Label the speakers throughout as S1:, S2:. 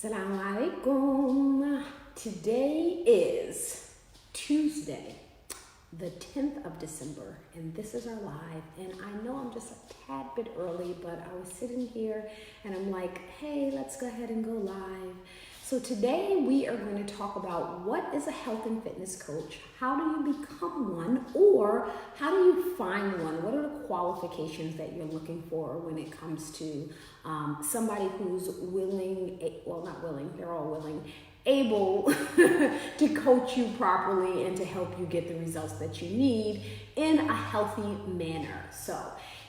S1: Assalamu alaikum. Today is Tuesday, the 10th of December, and this is our live. And I know I'm just a tad bit early, but I was sitting here and I'm like, hey, let's go ahead and go live. So today we are going to talk about what is a health and fitness coach, how do you become one, or how do you find one? What are the qualifications that you're looking for when it comes to somebody who's willing, well, not willing, they're all willing, able to coach you properly and to help you get the results that you need in a healthy manner. So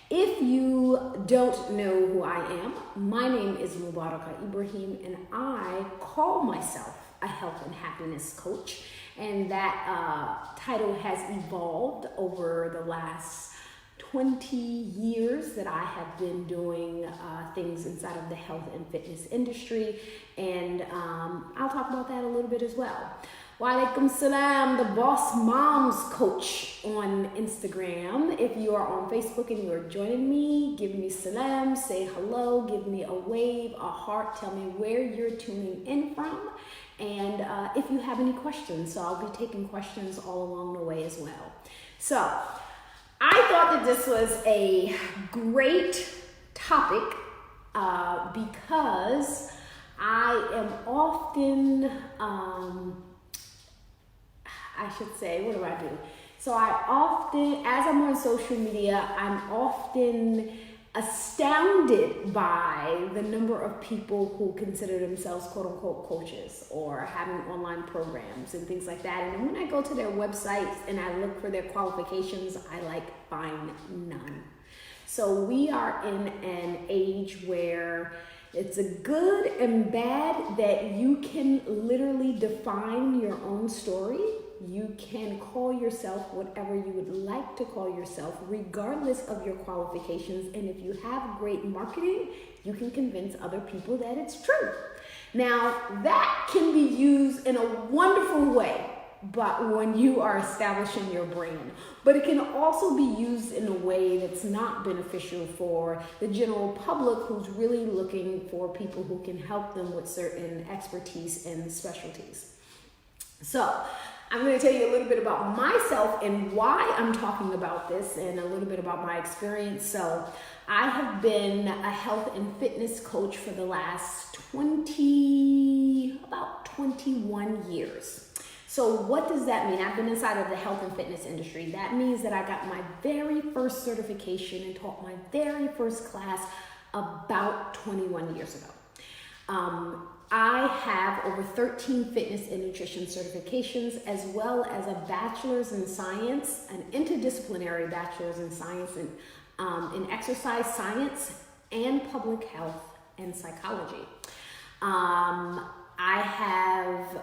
S1: if you don't know who I am, my name is Mubaraka Ibrahim, and I call myself a health and happiness coach. And that title has evolved over the last 20 years that I have been doing things inside of the health and fitness industry. And I'll talk about that a little bit as well. Wa alaikum salam, the Boss Moms Coach on Instagram. If you are on Facebook and you are joining me, give me salam, say hello, give me a wave, a heart, tell me where you're tuning in from, and if you have any questions. So I'll be taking questions all along the way as well. So I thought that this was a great topic because I am often, I should say, what do I do? So I often, as I'm on social media, I'm often astounded by the number of people who consider themselves quote unquote coaches or having online programs and things like that. And when I go to their websites and I look for their qualifications, I find none. So we are in an age where it's a good and bad that you can literally define your own story. You can call yourself whatever you would like to call yourself, regardless of your qualifications. And if you have great marketing, you can convince other people that it's true. Now, that can be used in a wonderful way, but when you are establishing your brand. But it can also be used in a way that's not beneficial for the general public who's really looking for people who can help them with certain expertise and specialties. So I'm going to tell you a little bit about myself and why I'm talking about this and a little bit about my experience. So I have been a health and fitness coach for the last about 21 years. So what does that mean? I've been inside of the health and fitness industry. That means that I got my very first certification and taught my very first class about 21 years ago. I have over 13 fitness and nutrition certifications, as well as a bachelor's in science, an interdisciplinary bachelor's in science in exercise science and public health and psychology. I have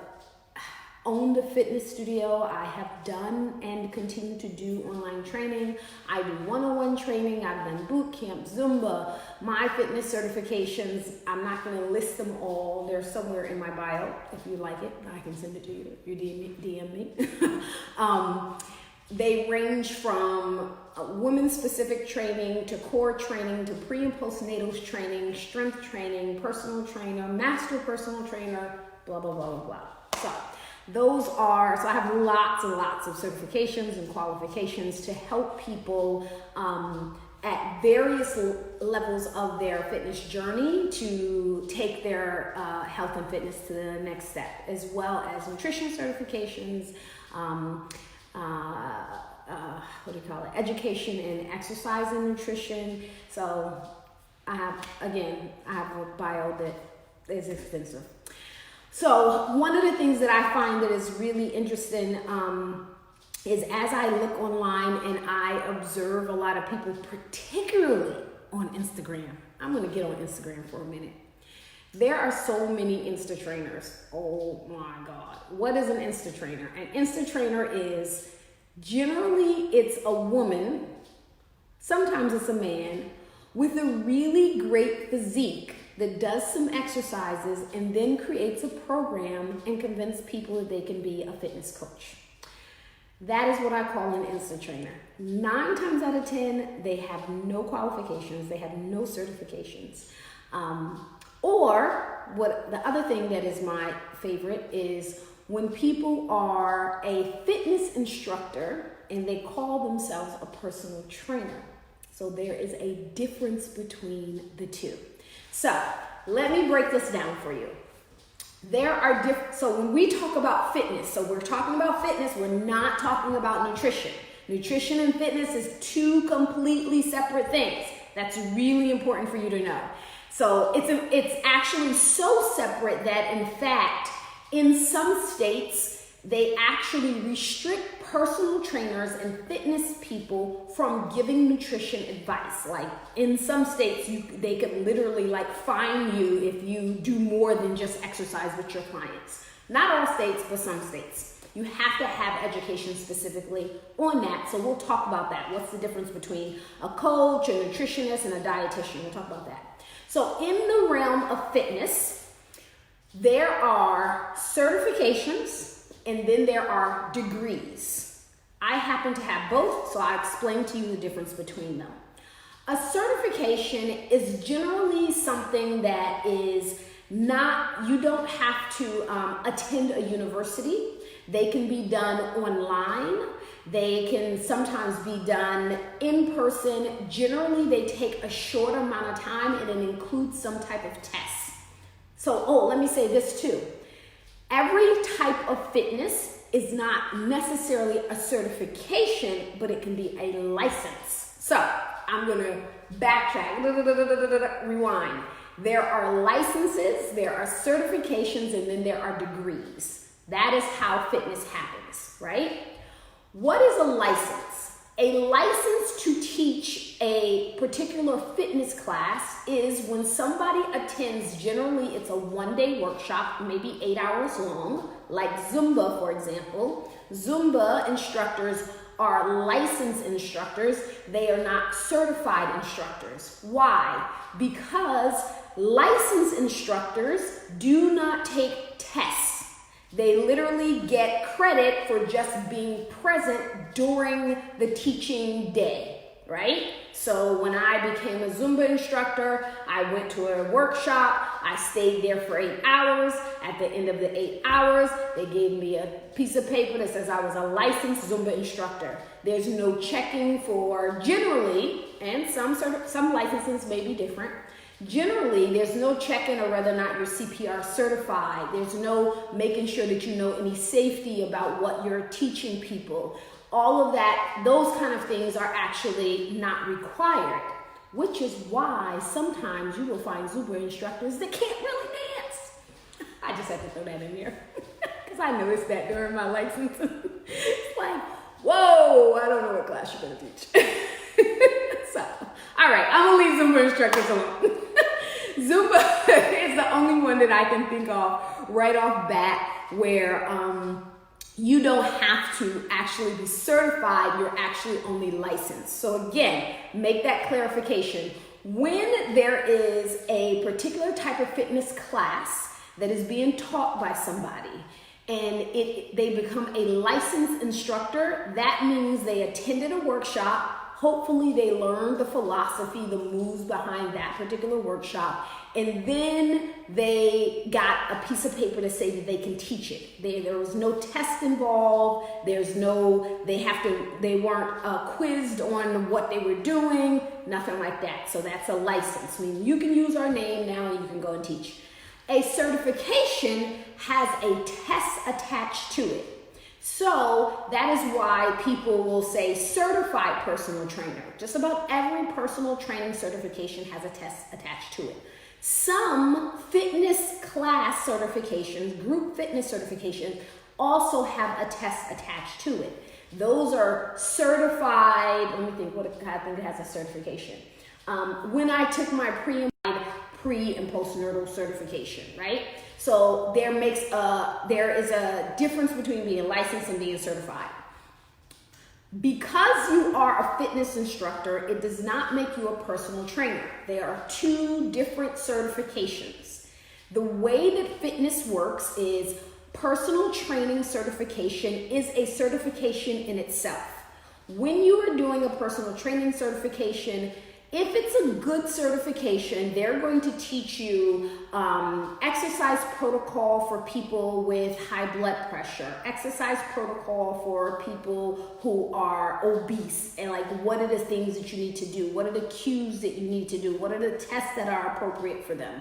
S1: owned a fitness studio. I have done and continue to do online training. I do one-on-one training. I've done boot camp, Zumba, my fitness certifications. I'm not going to list them all. They're somewhere in my bio. If you like it, I can send it to you. You DM me. They range from women-specific training to core training to pre- and postnatal training, strength training, personal trainer, master personal trainer, blah, blah, blah, blah, blah. So I have lots and lots of certifications and qualifications to help people at various levels of their fitness journey to take their health and fitness to the next step, as well as nutrition certifications, education in exercise and nutrition. So I have a bio that is extensive. So one of the things that I find that is really interesting is as I look online and I observe a lot of people, particularly on Instagram. I'm going to get on Instagram for a minute. There are so many Insta trainers. Oh my God. What is an Insta trainer? An Insta trainer is generally it's a woman, sometimes it's a man, with a really great physique that does some exercises and then creates a program and convinces people that they can be a fitness coach. That is what I call an Insta trainer. 9 times out of 10, they have no qualifications, they have no certifications. Or what the other thing that is my favorite is when people are a fitness instructor and they call themselves a personal trainer. So there is a difference between the two. So let me break this down for you. So when we talk about fitness, so we're talking about fitness, we're not talking about nutrition. Nutrition and fitness is two completely separate things. That's really important for you to know. So it's actually so separate that in fact, in some states, they actually restrict personal trainers and fitness people from giving nutrition advice. Like in some states, they could literally like fine you if you do more than just exercise with your clients. Not all states, but some states. You have to have education specifically on that. So we'll talk about that. What's the difference between a coach, a nutritionist, and a dietitian? We'll talk about that. So in the realm of fitness, there are certifications and then there are degrees. I happen to have both, so I'll explain to you the difference between them. A certification is generally something that is not, you don't have to attend a university. They can be done online. They can sometimes be done in person. Generally, they take a short amount of time and it includes some type of test. So, let me say this too. Every type of fitness is not necessarily a certification, but it can be a license. So, I'm gonna backtrack, rewind. There are licenses, there are certifications, and then there are degrees. That is how fitness happens, right? What is a license? A license to teach a particular fitness class is when somebody attends, generally it's a one-day workshop, maybe 8 hours long, like Zumba, for example. Zumba instructors are licensed instructors. They are not certified instructors. Why? Because licensed instructors do not take tests. They literally get credit for just being present during the teaching day, right? So when I became a Zumba instructor, I went to a workshop, I stayed there for 8 hours. At the end of the 8 hours, they gave me a piece of paper that says I was a licensed Zumba instructor. There's no checking for generally, and some licenses may be different. Generally, there's no checking or whether or not you're CPR certified. There's no making sure that you know any safety about what you're teaching people. All of that, those kind of things are actually not required, which is why sometimes you will find Zumba instructors that can't really dance. I just had to throw that in there because I noticed that during my license. It's like, whoa, I don't know what class you're going to teach. So, all right, I'm going to leave Zumba instructors alone. Zumba is the only one that I can think of right off bat where you don't have to actually be certified, you're actually only licensed. So again, make that clarification. When there is a particular type of fitness class that is being taught by somebody and they become a licensed instructor, that means they attended a workshop. Hopefully they learned the philosophy, the moves behind that particular workshop, and then they got a piece of paper to say that they can teach it. There was no test involved. They weren't quizzed on what they were doing, nothing like that. So that's a license. I mean, you can use our name now and you can go and teach. A certification has a test attached to it. So that is why people will say certified personal trainer. Just about every personal training certification has a test attached to it. Some fitness class certifications, group fitness certifications, also have a test attached to it. Those are certified, let me think, I think it has a certification. When I took my pre and postnatal certification, right? So there is a difference between being licensed and being certified. Because you are a fitness instructor, it does not make you a personal trainer. There are two different certifications. The way that fitness works is personal training certification is a certification in itself. When you are doing a personal training certification, If it's a good certification, they're going to teach you exercise protocol for people with high blood pressure, exercise protocol for people who are obese, and like what are the things that you need to do, what are the cues that you need to do, what are the tests that are appropriate for them.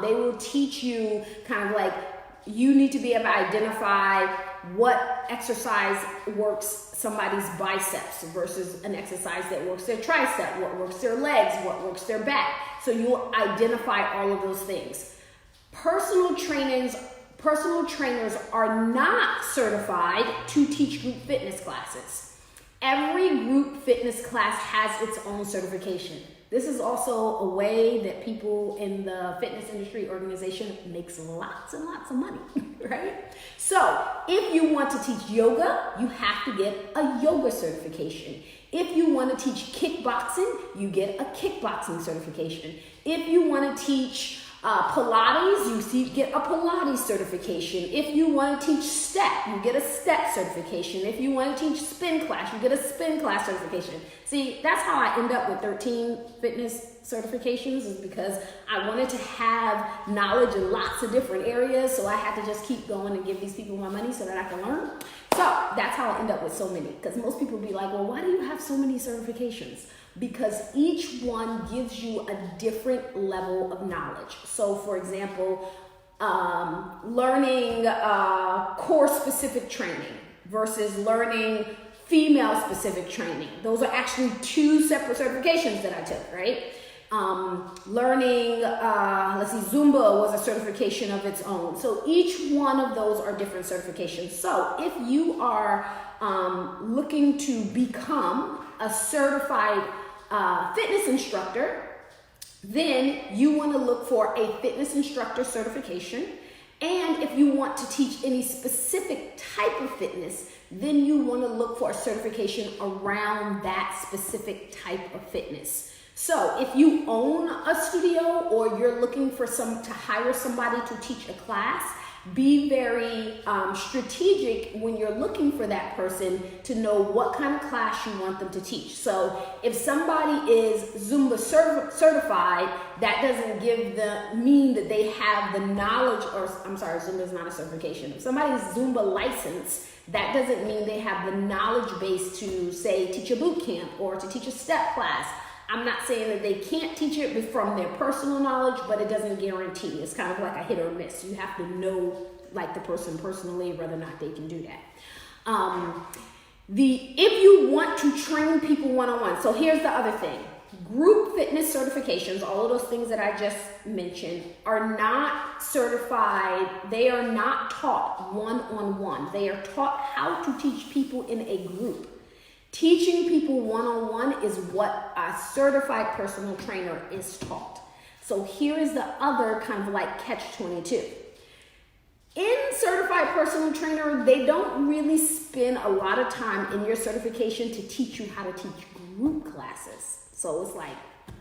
S1: They will teach you kind of like, you need to be able to identify what exercise works somebody's biceps versus an exercise that works their tricep, what works their legs, what works their back. So you'll identify all of those things. Personal trainers are not certified to teach group fitness classes. Every group fitness class has its own certification. This is also a way that people in the fitness industry organization makes lots and lots of money, right? So if you want to teach yoga, you have to get a yoga certification. If you want to teach kickboxing, you get a kickboxing certification. If you want to teach Pilates, you get a Pilates certification. If you want to teach step, you get a step certification. If you want to teach spin class, you get a spin class certification. See, that's how I end up with 13 fitness certifications, is because I wanted to have knowledge in lots of different areas, so I had to just keep going and give these people my money so that I can learn. So that's how I end up with so many, because most people be like, well, why do you have so many certifications? Because each one gives you a different level of knowledge. So for example, learning core specific training versus learning female specific training. Those are actually two separate certifications that I took, right? Learning, Zumba was a certification of its own. So each one of those are different certifications. So if you are looking to become a certified fitness instructor, then you want to look for a fitness instructor certification. And if you want to teach any specific type of fitness, then you want to look for a certification around that specific type of fitness. So if you own a studio or you're looking for to hire somebody to teach a class, be very strategic when you're looking for that person to know what kind of class you want them to teach. So if somebody is Zumba certified, that doesn't mean that they have the knowledge, or I'm sorry, Zumba is not a certification. If somebody's Zumba licensed, that doesn't mean they have the knowledge base to, say, teach a boot camp or to teach a step class. I'm not saying that they can't teach it from their personal knowledge, but it doesn't guarantee. It's kind of like a hit or miss. You have to know like the person personally whether or not they can do that. If you want to train people one-on-one, so here's the other thing. Group fitness certifications, all of those things that I just mentioned, are not certified. They are not taught one-on-one. They are taught how to teach people in a group. Teaching people one-on-one is what a certified personal trainer is taught. So here is the other kind of like catch-22. In certified personal trainer, they don't really spend a lot of time in your certification to teach you how to teach group classes. So it's like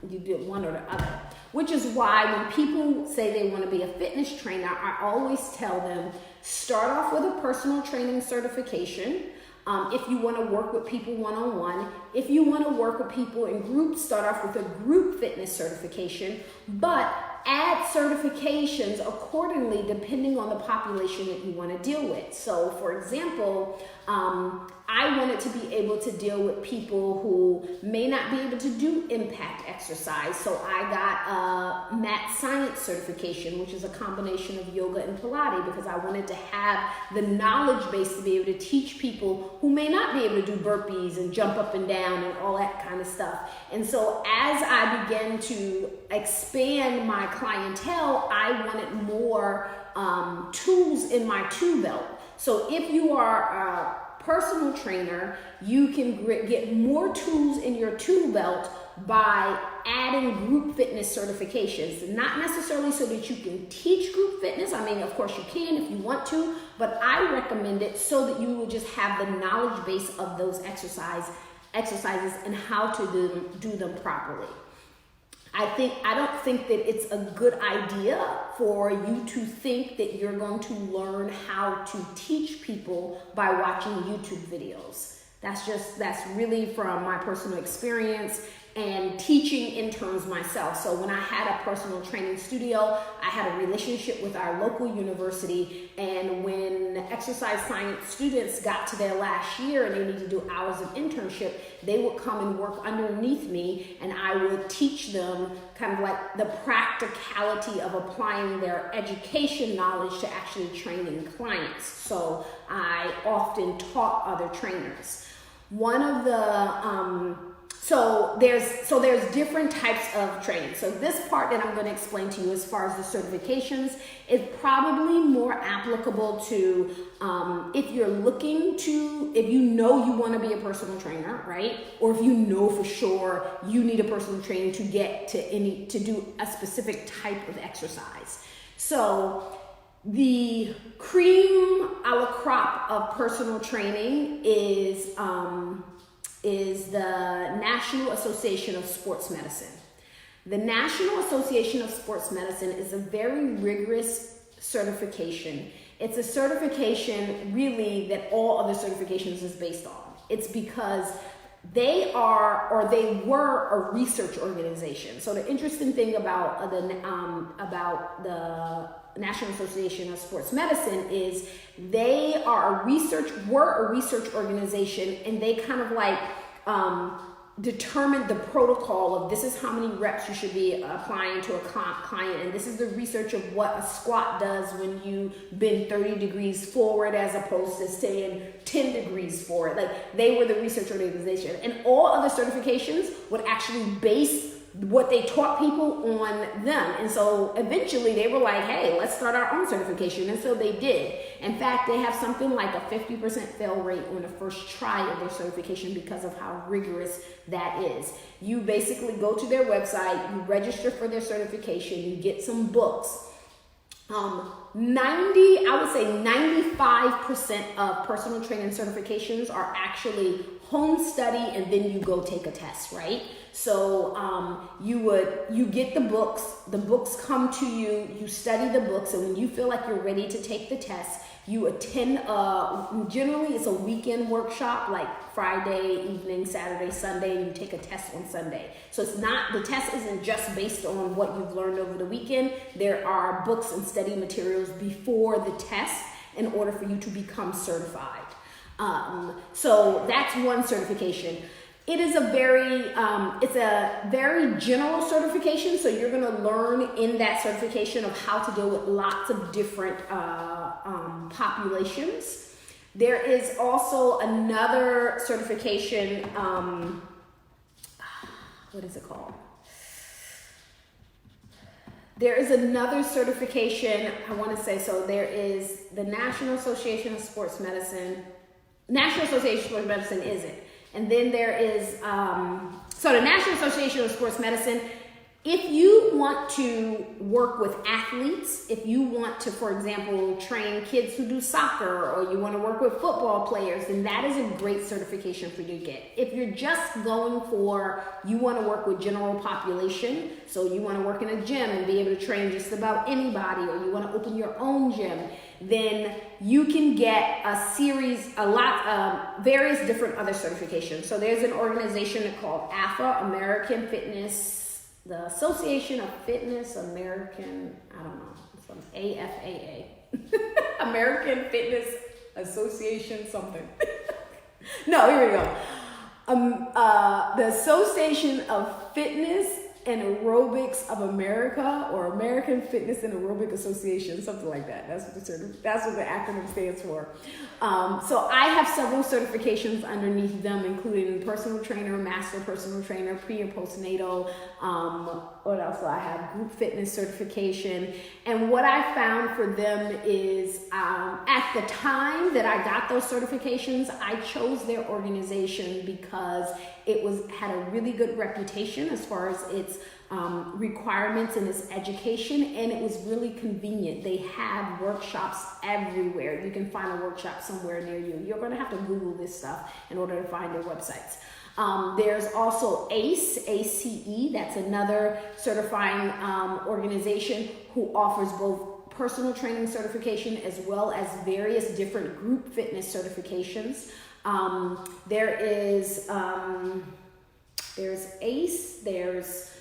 S1: you do one or the other, which is why when people say they want to be a fitness trainer, I always tell them, start off with a personal training certification. If you want to work with people one-on-one, if you want to work with people in groups, start off with a group fitness certification, but add certifications accordingly depending on the population that you want to deal with. So for example, I wanted to be able to deal with people who may not be able to do impact exercise. So I got a mat science certification, which is a combination of yoga and Pilates, because I wanted to have the knowledge base to be able to teach people who may not be able to do burpees and jump up and down and all that kind of stuff. And so as I began to expand my clientele, I wanted more tools in my tool belt. So if you are a personal trainer, you can get more tools in your tool belt by adding group fitness certifications. Not necessarily so that you can teach group fitness. I mean, of course you can if you want to, but I recommend it so that you will just have the knowledge base of those exercises and how to do them properly. I don't think that it's a good idea for you to think that you're going to learn how to teach people by watching YouTube videos. That's really from my personal experience. and teaching interns myself. So when I had a personal training studio, I had a relationship with our local university, and when exercise science students got to their last year and they needed to do hours of internship, they would come and work underneath me, and I would teach them kind of like the practicality of applying their education knowledge to actually training clients. So I often taught other trainers. One of the so there's different types of training. So this part that I'm going to explain to you as far as the certifications is probably more applicable to if you're looking to, if you know you want to be a personal trainer, right? Or if you know for sure you need a personal trainer to get to do a specific type of exercise. So the cream a la crop of personal training is the National Association of Sports Medicine. The National Association of Sports Medicine is a very rigorous certification. It's a certification really that all other certifications is based on. It's because they are, or they were, a research organization. So the interesting thing about the National Association of Sports Medicine is they were a research organization, and they kind of like determined the protocol of this is how many reps you should be applying to a client, and this is the research of what a squat does when you bend 30 degrees forward as opposed to staying 10 degrees forward. Like, they were the research organization, and all other certifications would actually base what they taught people on them. And so eventually they were like, hey, let's start our own certification. And so they did. In fact, they have something like a 50% fail rate on the first try of their certification because of how rigorous that is. You basically go to their website, you register for their certification, you get some books. I would say 95% of personal training certifications are actually home study, and then you go take a test, right? So you get the books come to you, you study the books, and when you feel like you're ready to take the test, you attend, generally it's a weekend workshop, like Friday evening, Saturday, Sunday, and you take a test on Sunday. So the test isn't just based on what you've learned over the weekend. There are books and study materials before the test in order for you to become certified. So that's one certification. It is it's a very general certification, so you're going to learn in that certification of how to deal with lots of different populations. There is also another certification, what is it called? There is another certification, I want to say, so there is the National Association of Sports Medicine. National Association of Sports Medicine is it. And then there is, so the National Association of Sports Medicine, if you want to work with athletes, if you want to, for example, train kids who do soccer, or you want to work with football players, then that is a great certification for you to get. If you're just going for, you want to work with general population, so you want to work in a gym and be able to train just about anybody, or you want to open your own gym, then you can get various different other certifications. So there's an organization called AFA, American Fitness, the Association of Fitness American, I don't know, some AFAA, American Fitness Association something. No, here we go. The Association of Fitness and Aerobics of America, or American Fitness and Aerobic Association, something like that. That's what the acronym stands for. So I have several certifications underneath them, including personal trainer, master personal trainer, pre and postnatal. What else do I have? Group fitness certification. And what I found for them is, at the time that I got those certifications, I chose their organization because it had a really good reputation as far as its requirements and its education, and it was really convenient. They have workshops everywhere. You can find a workshop somewhere near you. You're going to have to Google this stuff in order to find their websites. There's also ACE, that's another certifying organization who offers both personal training certification as well as various different group fitness certifications. There is, There's ACE, there's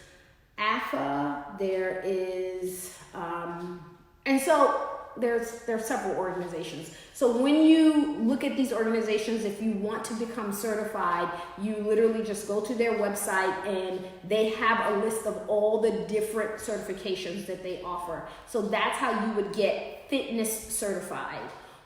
S1: AFA, there is, and so there's several organizations. So when you look at these organizations, if you want to become certified, you literally just go to their website and they have a list of all the different certifications that they offer. So that's how you would get fitness certified.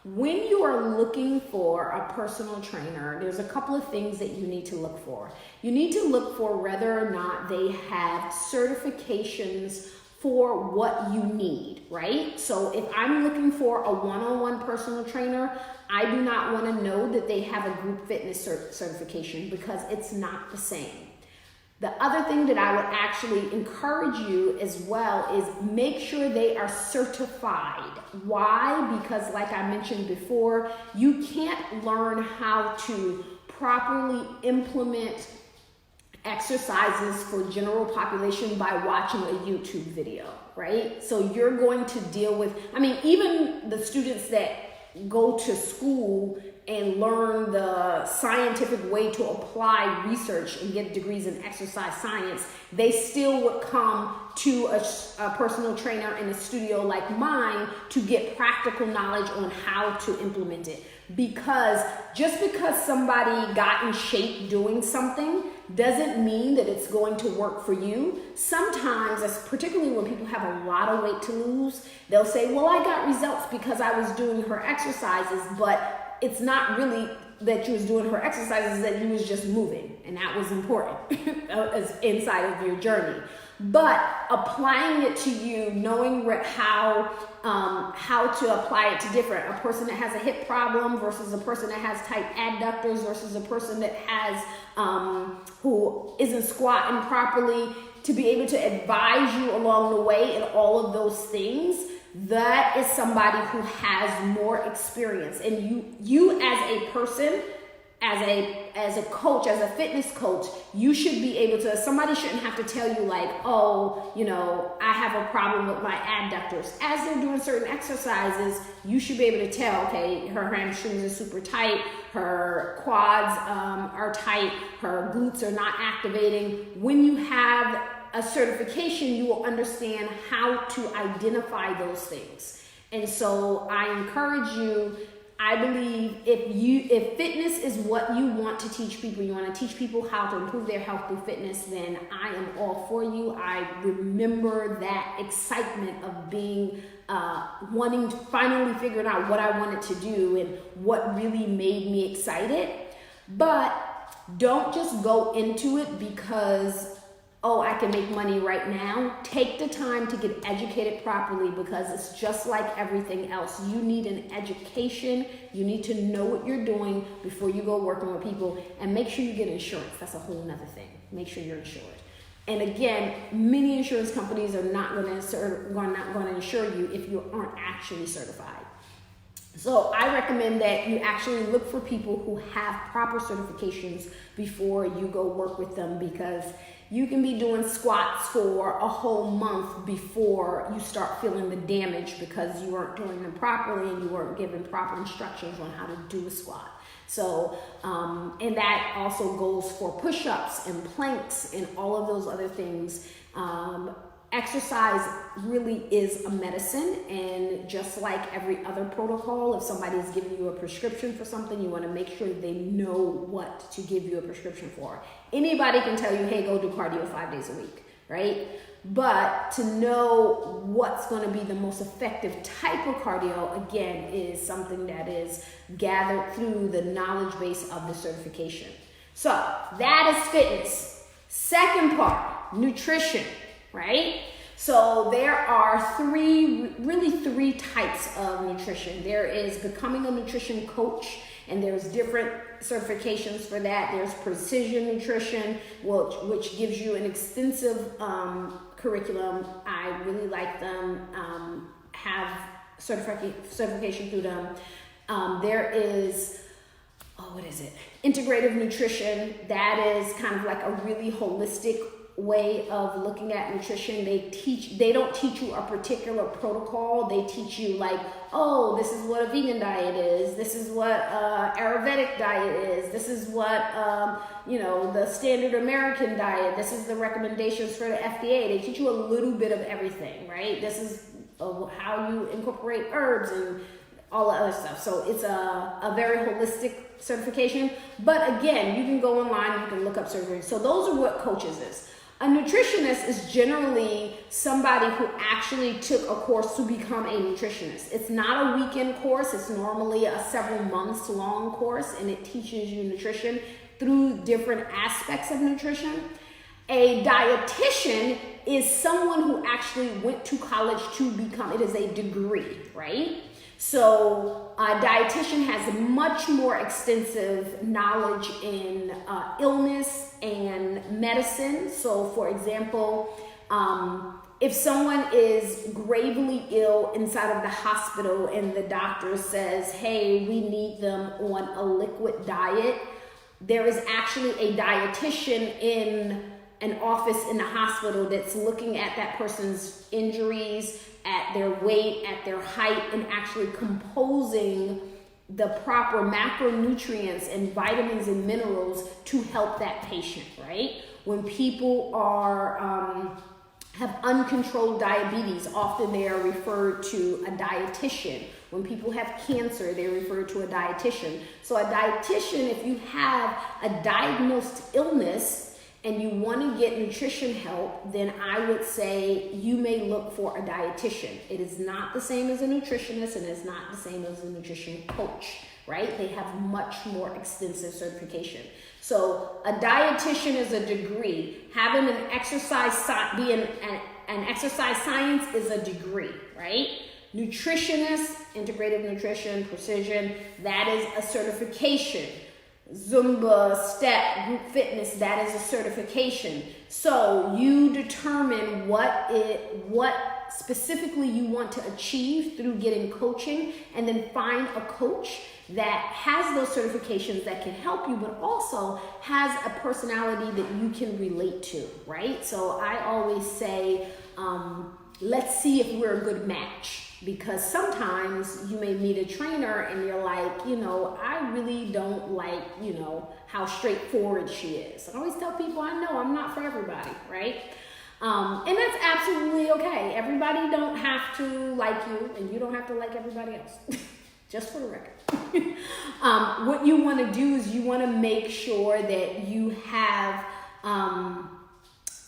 S1: When you are looking for a personal trainer, there's a couple of things that you need to look for. You need to look for whether or not they have certifications for what you need, right? So if I'm looking for a one-on-one personal trainer, I do not want to know that they have a group fitness certification because it's not the same. The other thing that I would actually encourage you as well is make sure they are certified. Why? Because like I mentioned before, you can't learn how to properly implement exercises for general population by watching a YouTube video, right? So you're going to deal with, even the students that go to school and learn the scientific way to apply research and get degrees in exercise science, they still would come to a personal trainer in a studio like mine to get practical knowledge on how to implement it. Because just because somebody got in shape doing something doesn't mean that it's going to work for you. Sometimes, particularly when people have a lot of weight to lose, they'll say, well, I got results because I was doing her exercises, but it's not really that you was doing her exercises, that you was just moving, and that was important as inside of your journey. But applying it to you, knowing how to apply it to different, a person that has a hip problem versus a person that has tight adductors versus a person that has who isn't squatting properly, to be able to advise you along the way in all of those things. That is somebody who has more experience, and you as a person, as a coach, as a fitness coach, you should be able to, somebody shouldn't have to tell you like, oh, I have a problem with my adductors. As they're doing certain exercises, you should be able to tell, okay, her hamstrings are super tight, her quads are tight, her glutes are not activating. When you have a certification, you will understand how to identify those things. And so I encourage you, I believe if fitness is what you want to teach people, you want to teach people how to improve their health through fitness, then I am all for you. I remember that excitement of being wanting to finally figuring out what I wanted to do and what really made me excited. But don't just go into it because, oh, I can make money right now. Take the time to get educated properly, because it's just like everything else. You need an education. You need to know what you're doing before you go working with people, and make sure you get insurance. That's a whole nother thing. Make sure you're insured. And again, many insurance companies are not going to insure you if you aren't actually certified. So I recommend that you actually look for people who have proper certifications before you go work with them, because you can be doing squats for a whole month before you start feeling the damage because you weren't doing them properly and you weren't given proper instructions on how to do a squat. So, and that also goes for push-ups and planks and all of those other things. Exercise really is a medicine, and just like every other protocol, if somebody is giving you a prescription for something, you want to make sure they know what to give you a prescription for. Anybody can tell you, hey, go do cardio 5 days a week, right? But to know what's going to be the most effective type of cardio, again, is something that is gathered through the knowledge base of the certification. So that is fitness. Second part, nutrition. Right? So there are three types of nutrition. There is becoming a nutrition coach, and there's different certifications for that. There's precision nutrition, which gives you an extensive curriculum. I really like them, have certification through them. There is, integrative nutrition. That is kind of like a really holistic way of looking at nutrition. They don't teach you a particular protocol. They teach you like, oh, this is what a vegan diet is. This is what Ayurvedic diet is. This is what, the standard American diet. This is the recommendations for the FDA. They teach you a little bit of everything, right? This is how you incorporate herbs and all the other stuff. So it's a very holistic certification. But again, you can go online, you can look up certifications. So those are what coaches is. A nutritionist is generally somebody who actually took a course to become a nutritionist. It's not a weekend course. It's normally a several months long course, and it teaches you nutrition through different aspects of nutrition. A dietitian is someone who actually went to college to become, it is a degree, right? So a dietitian has much more extensive knowledge in illness and medicine. So for example, if someone is gravely ill inside of the hospital and the doctor says, hey, we need them on a liquid diet, there is actually a dietitian in an office in the hospital that's looking at that person's injuries, at their weight, at their height, and actually composing the proper macronutrients and vitamins and minerals to help that patient, right? When people have uncontrolled diabetes, often they are referred to a dietitian. When people have cancer, they're referred to a dietitian. So a dietitian, if you have a diagnosed illness and you want to get nutrition help, then I would say you may look for a dietitian. It is not the same as a nutritionist, and it's not the same as a nutrition coach, right? They have much more extensive certification. So a dietitian is a degree. Having an exercise science is a degree, right? Nutritionist, integrative nutrition, precision, that is a certification. Zumba, step, group fitness, that is a certification. So you determine what specifically you want to achieve through getting coaching, and then find a coach that has those certifications that can help you, but also has a personality that you can relate to, right? So I always say, let's see if we're a good match. Because sometimes you may meet a trainer and you're like, I really don't like, how straightforward she is. I always tell people, I know I'm not for everybody, right? And that's absolutely okay. Everybody don't have to like you, and you don't have to like everybody else. Just for the record. What you want to do is you want to make sure that you have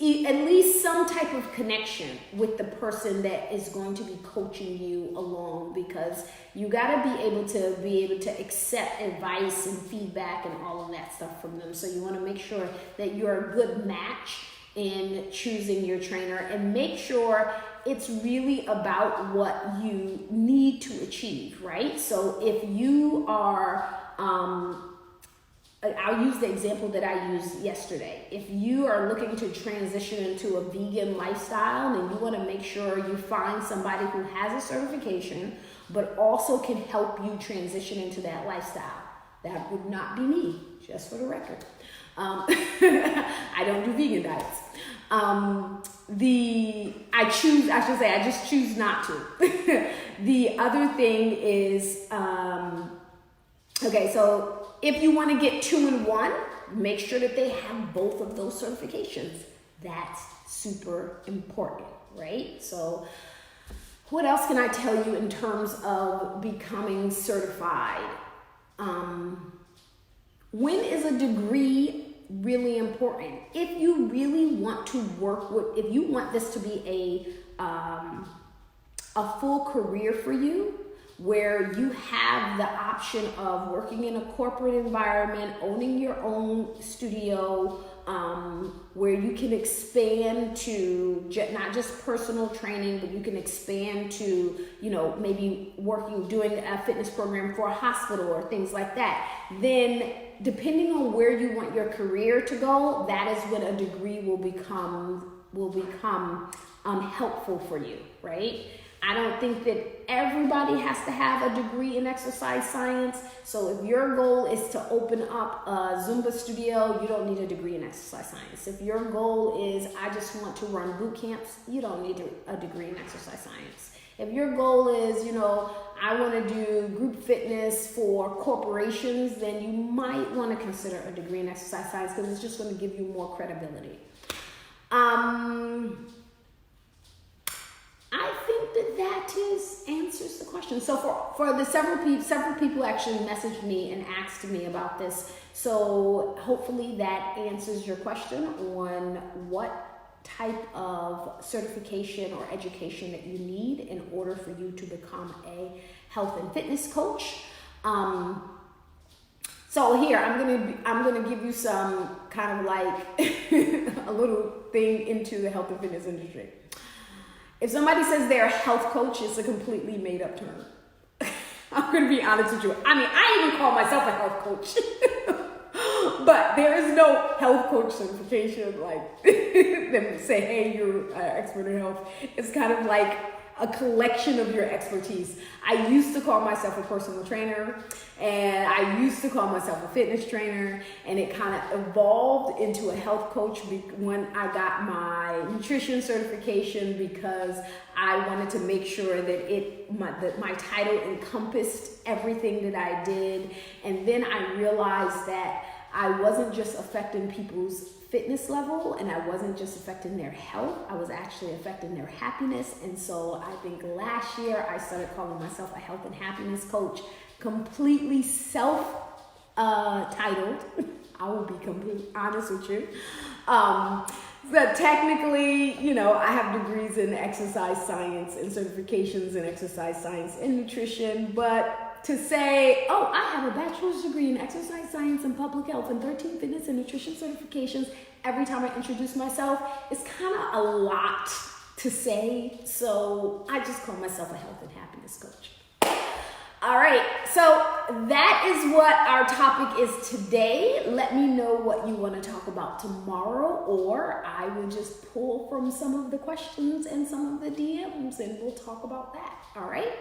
S1: at least some type of connection with the person that is going to be coaching you along, because you got to be able to accept advice and feedback and all of that stuff from them. So you want to make sure that you're a good match in choosing your trainer, and make sure it's really about what you need to achieve, right? So if you are, I'll use the example that I used yesterday. If you are looking to transition into a vegan lifestyle, then you want to make sure you find somebody who has a certification, but also can help you transition into that lifestyle. That would not be me, just for the record. I don't do vegan diets. I just choose not to. The other thing is, so if you want to get 2-in-1, make sure that they have both of those certifications. That's super important, right? So what else can I tell you in terms of becoming certified? When is a degree really important? If you really want to if you want this to be a full career for you, where you have the option of working in a corporate environment, owning your own studio, where you can expand to not just personal training, but you can expand to, maybe doing a fitness program for a hospital or things like that. Then depending on where you want your career to go, that is when a degree will become helpful for you, right? I don't think that everybody has to have a degree in exercise science. So if your goal is to open up a Zumba studio, you don't need a degree in exercise science. If your goal is, I just want to run boot camps, you don't need a degree in exercise science. If your goal is, I want to do group fitness for corporations, then you might want to consider a degree in exercise science because it's just going to give you more credibility. I think that answers the question. So for the several people actually messaged me and asked me about this. So hopefully that answers your question on what type of certification or education that you need in order for you to become a health and fitness coach. So here I'm gonna give you some kind of like a little thing into the health and fitness industry. If somebody says they're a health coach, it's a completely made up term. I'm gonna be honest with you. I even call myself a health coach. But there is no health coach certification like them say, hey, you're an expert in health. It's kind of like a collection of your expertise. I used to call myself a personal trainer, and I used to call myself a fitness trainer, and it kind of evolved into a health coach when I got my nutrition certification, because I wanted to make sure that my title encompassed everything that I did. And then I realized that I wasn't just affecting people's fitness level, and I wasn't just affecting their health, I was actually affecting their happiness. And so I think last year I started calling myself a health and happiness coach, completely self-titled. I will be completely honest with you. But technically, I have degrees in exercise science and certifications in exercise science and nutrition, but to say, oh, I have a bachelor's degree in exercise science and public health and 13 fitness and nutrition certifications every time I introduce myself, it's kind of a lot to say. So I just call myself a health and happiness coach. All right, so that is what our topic is today. Let me know what you want to talk about tomorrow, or I will just pull from some of the questions and some of the DMs and we'll talk about that. All right,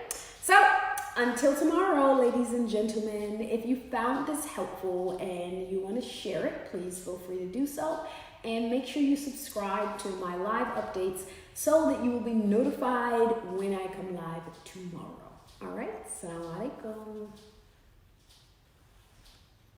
S1: so until tomorrow, ladies and gentlemen, if you found this helpful and you want to share it, please feel free to do so. And make sure you subscribe to my live updates so that you will be notified when I come live tomorrow. All right, Assalamu alaikum.